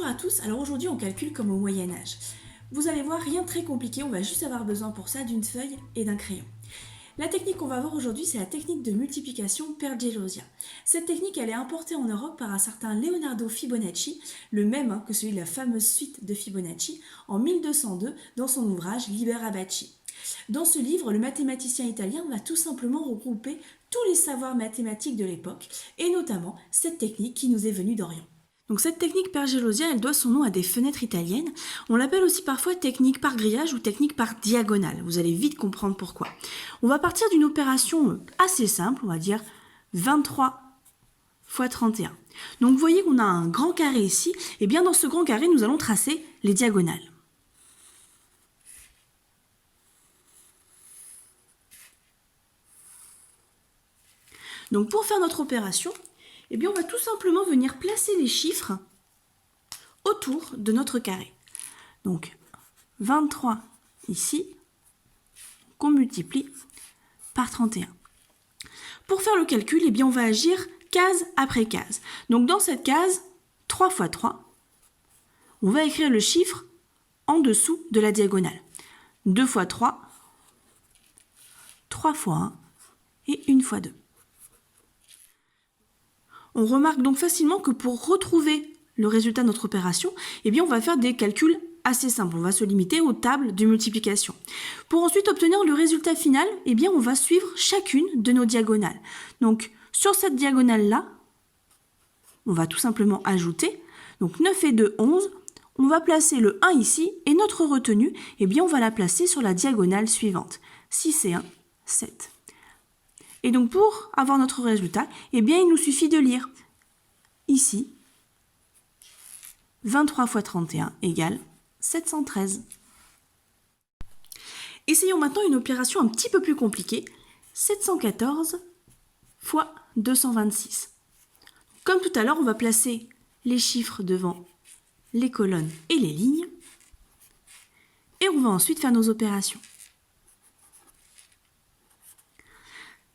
Bonjour à tous, alors aujourd'hui on calcule comme au Moyen-Âge. Vous allez voir, rien de très compliqué, on va juste avoir besoin pour ça d'une feuille et d'un crayon. La technique qu'on va voir aujourd'hui, c'est la technique de multiplication per gelosia. Cette technique, elle est importée en Europe par un certain Leonardo Fibonacci, le même que celui de la fameuse suite de Fibonacci, en 1202 dans son ouvrage Liber Abaci. Dans ce livre, le mathématicien italien va tout simplement regrouper tous les savoirs mathématiques de l'époque, et notamment cette technique qui nous est venue d'Orient. Donc cette technique per gelosia, elle doit son nom à des fenêtres italiennes. On l'appelle aussi parfois technique par grillage ou technique par diagonale. Vous allez vite comprendre pourquoi. On va partir d'une opération assez simple, on va dire 23 fois 31. Donc vous voyez qu'on a un grand carré ici, et bien dans ce grand carré, nous allons tracer les diagonales. Donc pour faire notre opération, eh bien on va tout simplement venir placer les chiffres autour de notre carré. Donc 23 ici, qu'on multiplie par 31. Pour faire le calcul, eh bien on va agir case après case. Donc dans cette case, 3 fois 3, on va écrire le chiffre en dessous de la diagonale. 2 fois 3, 3 fois 1 et 1 fois 2. On remarque donc facilement que pour retrouver le résultat de notre opération, eh bien on va faire des calculs assez simples. On va se limiter aux tables de multiplication. Pour ensuite obtenir le résultat final, eh bien on va suivre chacune de nos diagonales. Donc sur cette diagonale-là, on va tout simplement ajouter. Donc 9 et 2, 11. On va placer le 1 ici et notre retenue, eh bien on va la placer sur la diagonale suivante. 6 et 1, 7. Et donc pour avoir notre résultat, eh bien il nous suffit de lire ici 23 fois 31 égale 713. Essayons maintenant une opération un petit peu plus compliquée, 714 fois 226. Comme tout à l'heure, on va placer les chiffres devant les colonnes et les lignes, et on va ensuite faire nos opérations.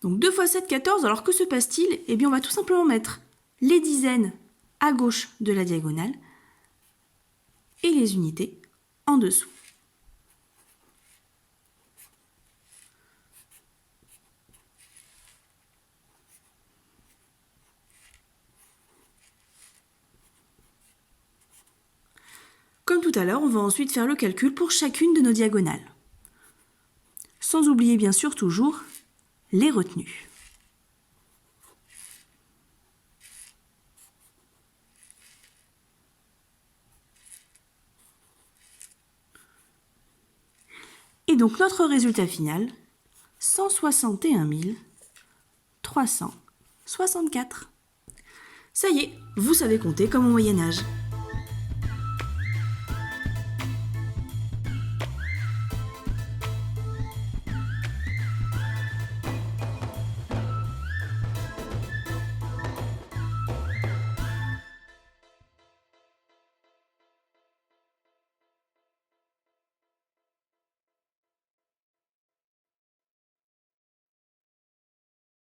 Donc 2 fois 7, 14, alors que se passe-t-il? Eh bien on va tout simplement mettre les dizaines à gauche de la diagonale et les unités en dessous. Comme tout à l'heure, on va ensuite faire le calcul pour chacune de nos diagonales. Sans oublier bien sûr toujours les retenues. Et donc notre résultat final, 161 364. Ça y est, vous savez compter comme au Moyen-Âge.